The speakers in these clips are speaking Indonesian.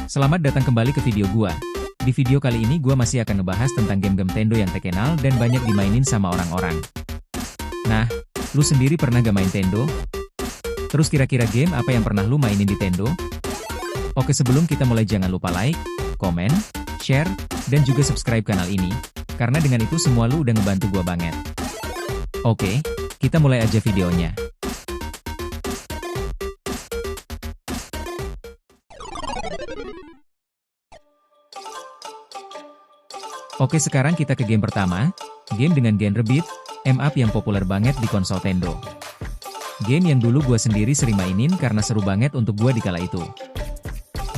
Selamat datang kembali ke video gua. Di video kali ini gua masih akan ngebahas tentang game-game Tendo yang terkenal dan banyak dimainin sama orang-orang. Nah, lu sendiri pernah gak main Tendo? Terus kira-kira game apa yang pernah lu mainin di Tendo? Oke, sebelum kita mulai jangan lupa like, komen, share, dan juga subscribe kanal ini. Karena dengan itu semua lu udah ngebantu gua banget. Oke, kita mulai aja videonya. Oke, sekarang kita ke game pertama, game dengan genre beat 'em up yang populer banget di konsol Tendo. Game yang dulu gua sendiri sering mainin karena seru banget untuk gua di kala itu.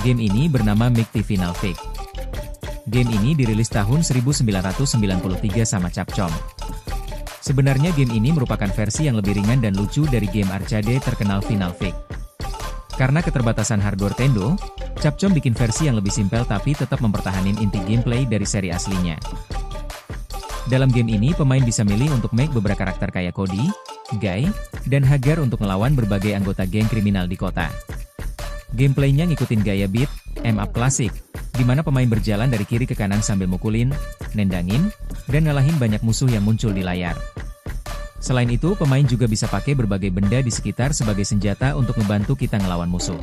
Game ini bernama McT Final Fight. Game ini dirilis tahun 1993 sama Capcom. Sebenarnya game ini merupakan versi yang lebih ringan dan lucu dari game arcade terkenal Final Fight. Karena keterbatasan hardware Tendo, Capcom bikin versi yang lebih simpel tapi tetap mempertahankan inti gameplay dari seri aslinya. Dalam game ini pemain bisa milih untuk make beberapa karakter kayak Cody, Guy, dan Hagar untuk melawan berbagai anggota geng kriminal di kota. Gameplaynya ngikutin gaya beat 'em up klasik, di mana pemain berjalan dari kiri ke kanan sambil mukulin, nendangin, dan ngalahin banyak musuh yang muncul di layar. Selain itu, pemain juga bisa pakai berbagai benda di sekitar sebagai senjata untuk membantu kita ngelawan musuh.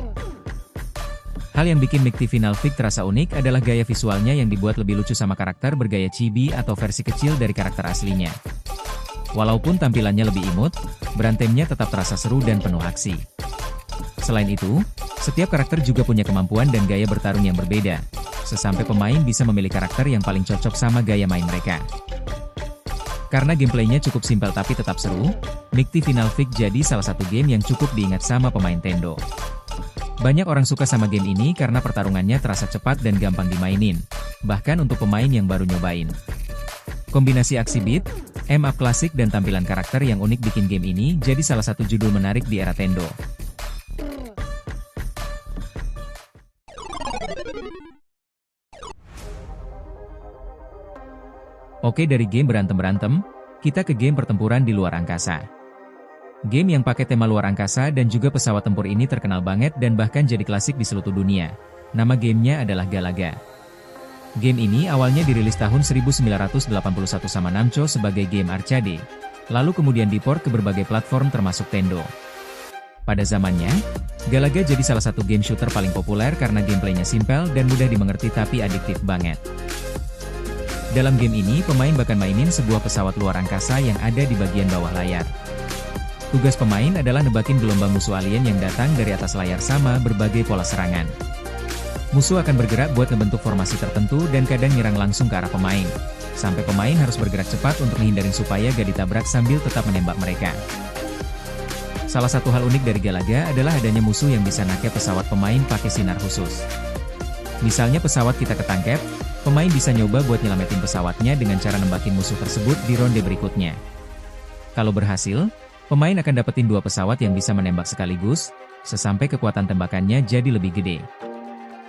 Hal yang bikin McT Final Fight terasa unik adalah gaya visualnya yang dibuat lebih lucu sama karakter bergaya chibi atau versi kecil dari karakter aslinya. Walaupun tampilannya lebih imut, berantemnya tetap terasa seru dan penuh aksi. Selain itu, setiap karakter juga punya kemampuan dan gaya bertarung yang berbeda, sesampai pemain bisa memilih karakter yang paling cocok sama gaya main mereka. Karena gameplaynya cukup simpel tapi tetap seru, McT Final Fight jadi salah satu game yang cukup diingat sama pemain Tendo. Banyak orang suka sama game ini karena pertarungannya terasa cepat dan gampang dimainin, bahkan untuk pemain yang baru nyobain. Kombinasi aksi beat 'em up klasik dan tampilan karakter yang unik bikin game ini jadi salah satu judul menarik di era Tendo. Oke, dari game berantem-berantem, kita ke game pertempuran di luar angkasa. Game yang pakai tema luar angkasa dan juga pesawat tempur ini terkenal banget dan bahkan jadi klasik di seluruh dunia. Nama gamenya adalah Galaga. Game ini awalnya dirilis tahun 1981 sama Namco sebagai game arcade, lalu kemudian diport ke berbagai platform termasuk Tendo. Pada zamannya, Galaga jadi salah satu game shooter paling populer karena gameplaynya simpel dan mudah dimengerti tapi adiktif banget. Dalam game ini, pemain bahkan mainin sebuah pesawat luar angkasa yang ada di bagian bawah layar. Tugas pemain adalah nebakin gelombang musuh alien yang datang dari atas layar sama berbagai pola serangan. Musuh akan bergerak buat ngebentuk formasi tertentu dan kadang nyerang langsung ke arah pemain, sampai pemain harus bergerak cepat untuk menghindarin supaya gak ditabrak sambil tetap menembak mereka. Salah satu hal unik dari Galaga adalah adanya musuh yang bisa nangkep pesawat pemain pakai sinar khusus. Misalnya pesawat kita ketangkep, pemain bisa nyoba buat nyelamatin pesawatnya dengan cara nembakin musuh tersebut di ronde berikutnya. Kalau berhasil, pemain akan dapetin 2 pesawat yang bisa menembak sekaligus, sesampai kekuatan tembakannya jadi lebih gede.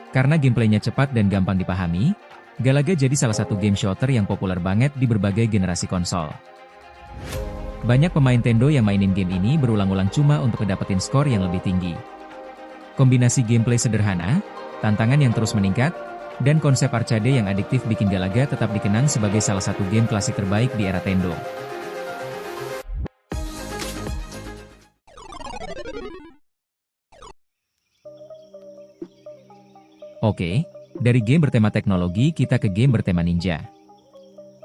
Karena gameplaynya cepat dan gampang dipahami, Galaga jadi salah satu game shooter yang populer banget di berbagai generasi konsol. Banyak pemain Tendo yang mainin game ini berulang-ulang cuma untuk dapetin skor yang lebih tinggi. Kombinasi gameplay sederhana, tantangan yang terus meningkat, dan konsep arcade yang adiktif bikin Galaga tetap dikenang sebagai salah satu game klasik terbaik di era Tendo. Oke, dari game bertema teknologi kita ke game bertema ninja.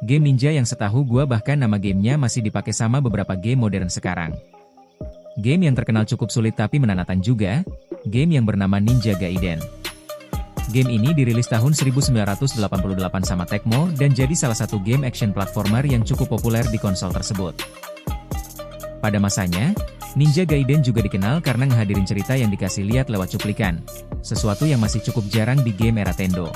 Game ninja yang setahu gua bahkan nama gamenya masih dipakai sama beberapa game modern sekarang. Game yang terkenal cukup sulit tapi menantang juga, game yang bernama Ninja Gaiden. Game ini dirilis tahun 1988 sama Tecmo dan jadi salah satu game action platformer yang cukup populer di konsol tersebut. Pada masanya, Ninja Gaiden juga dikenal karena ngehadirin cerita yang dikasih lihat lewat cuplikan, sesuatu yang masih cukup jarang di game era Tendo.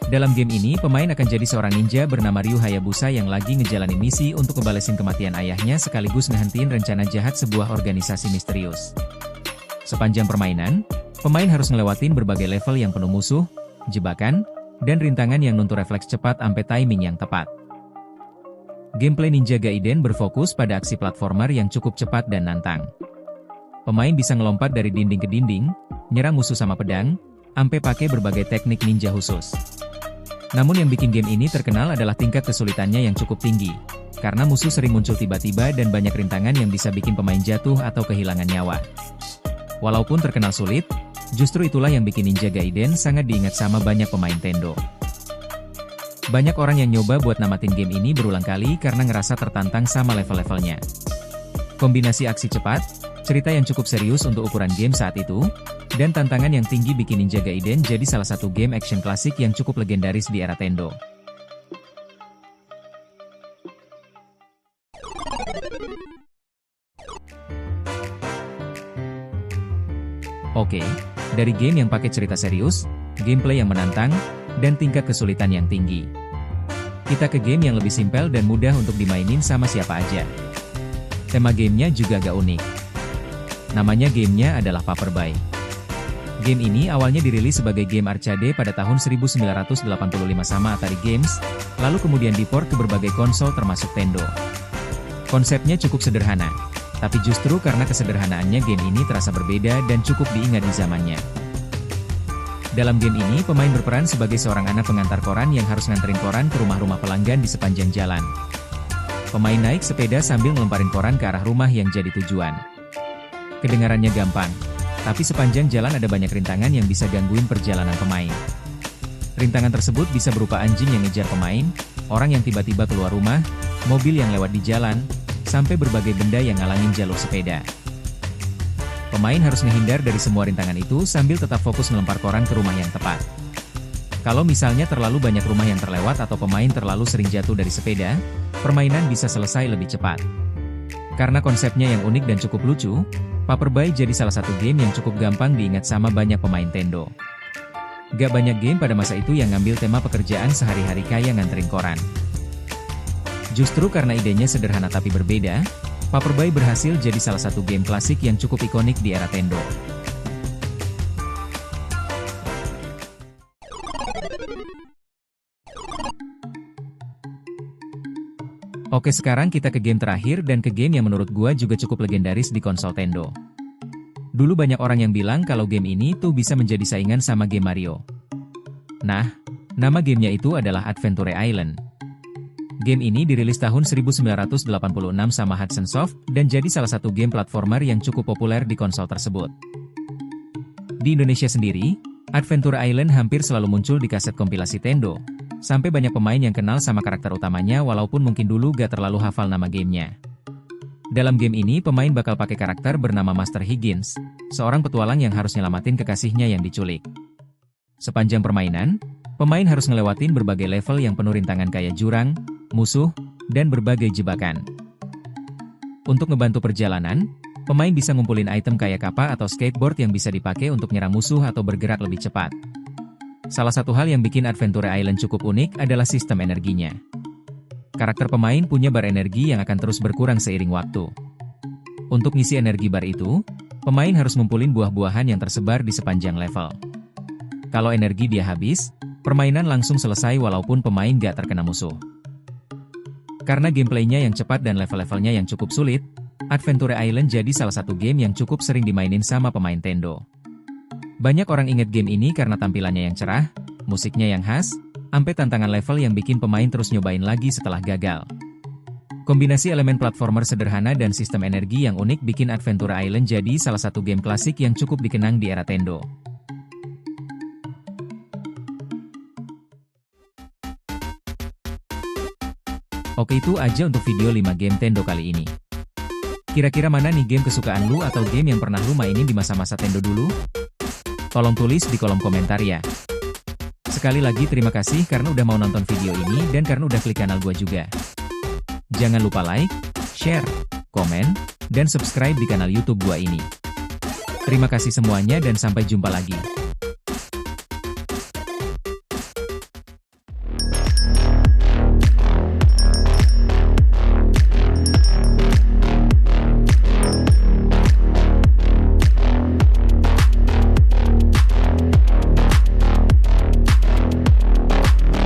Dalam game ini, pemain akan jadi seorang ninja bernama Ryu Hayabusa yang lagi ngejalanin misi untuk ngebalesin kematian ayahnya sekaligus ngehentiin rencana jahat sebuah organisasi misterius. Sepanjang permainan, pemain harus ngelewatin berbagai level yang penuh musuh, jebakan, dan rintangan yang nuntut refleks cepat sampai timing yang tepat. Gameplay Ninja Gaiden berfokus pada aksi platformer yang cukup cepat dan nantang. Pemain bisa ngelompat dari dinding ke dinding, nyerang musuh sama pedang, sampai pakai berbagai teknik ninja khusus. Namun yang bikin game ini terkenal adalah tingkat kesulitannya yang cukup tinggi, karena musuh sering muncul tiba-tiba dan banyak rintangan yang bisa bikin pemain jatuh atau kehilangan nyawa. Walaupun terkenal sulit, justru itulah yang bikin Ninja Gaiden sangat diingat sama banyak pemain Tendo. Banyak orang yang nyoba buat namatin game ini berulang kali karena ngerasa tertantang sama level-levelnya. Kombinasi aksi cepat, cerita yang cukup serius untuk ukuran game saat itu, dan tantangan yang tinggi bikin Ninja Gaiden jadi salah satu game action klasik yang cukup legendaris di era Tendo. Oke, dari game yang pakai cerita serius, gameplay yang menantang, dan tingkat kesulitan yang tinggi, kita ke game yang lebih simpel dan mudah untuk dimainin sama siapa aja. Tema gamenya juga agak unik. Namanya gamenya adalah Paperboy. Game ini awalnya dirilis sebagai game arcade pada tahun 1985 sama Atari Games, lalu kemudian diport ke berbagai konsol termasuk Tendo. Konsepnya cukup sederhana, tapi justru karena kesederhanaannya game ini terasa berbeda dan cukup diingat di zamannya. Dalam game ini pemain berperan sebagai seorang anak pengantar koran yang harus nganterin koran ke rumah-rumah pelanggan di sepanjang jalan. Pemain naik sepeda sambil ngelemparin koran ke arah rumah yang jadi tujuan. Kedengarannya gampang, tapi sepanjang jalan ada banyak rintangan yang bisa gangguin perjalanan pemain. Rintangan tersebut bisa berupa anjing yang ngejar pemain, orang yang tiba-tiba keluar rumah, mobil yang lewat di jalan, sampai berbagai benda yang ngalangin jalur sepeda. Pemain harus menghindar dari semua rintangan itu sambil tetap fokus melempar koran ke rumah yang tepat. Kalau misalnya terlalu banyak rumah yang terlewat atau pemain terlalu sering jatuh dari sepeda, permainan bisa selesai lebih cepat. Karena konsepnya yang unik dan cukup lucu, Paperboy jadi salah satu game yang cukup gampang diingat sama banyak pemain Tendo. Gak banyak game pada masa itu yang ngambil tema pekerjaan sehari-hari kayak nganterin koran. Justru karena idenya sederhana tapi berbeda, Paperboy berhasil jadi salah satu game klasik yang cukup ikonik di era Tendo. Oke, sekarang kita ke game terakhir dan ke game yang menurut gua juga cukup legendaris di konsol Tendo. Dulu banyak orang yang bilang kalau game ini tuh bisa menjadi saingan sama game Mario. Nah, nama gamenya itu adalah Adventure Island. Game ini dirilis tahun 1986 sama Hudson Soft, dan jadi salah satu game platformer yang cukup populer di konsol tersebut. Di Indonesia sendiri, Adventure Island hampir selalu muncul di kaset kompilasi Tendo, sampai banyak pemain yang kenal sama karakter utamanya walaupun mungkin dulu gak terlalu hafal nama gamenya. Dalam game ini pemain bakal pakai karakter bernama Master Higgins, seorang petualang yang harus nyelamatin kekasihnya yang diculik. Sepanjang permainan, pemain harus ngelewatin berbagai level yang penuh rintangan kayak jurang, musuh, dan berbagai jebakan. Untuk ngebantu perjalanan, pemain bisa ngumpulin item kayak kapal atau skateboard yang bisa dipakai untuk nyerang musuh atau bergerak lebih cepat. Salah satu hal yang bikin Adventure Island cukup unik adalah sistem energinya. Karakter pemain punya bar energi yang akan terus berkurang seiring waktu. Untuk ngisi energi bar itu, pemain harus ngumpulin buah-buahan yang tersebar di sepanjang level. Kalau energi dia habis, permainan langsung selesai walaupun pemain gak terkena musuh. Karena gameplaynya yang cepat dan level-levelnya yang cukup sulit, Adventure Island jadi salah satu game yang cukup sering dimainin sama pemain Tendo. Banyak orang inget game ini karena tampilannya yang cerah, musiknya yang khas, sampai tantangan level yang bikin pemain terus nyobain lagi setelah gagal. Kombinasi elemen platformer sederhana dan sistem energi yang unik bikin Adventure Island jadi salah satu game klasik yang cukup dikenang di era Tendo. Oke, itu aja untuk video 5 game Tendo kali ini. Kira-kira mana nih game kesukaan lu atau game yang pernah lu mainin di masa-masa Tendo dulu? Tolong tulis di kolom komentar ya. Sekali lagi terima kasih karena udah mau nonton video ini dan karena udah klik kanal gua juga. Jangan lupa like, share, komen, dan subscribe di kanal YouTube gua ini. Terima kasih semuanya dan sampai jumpa lagi.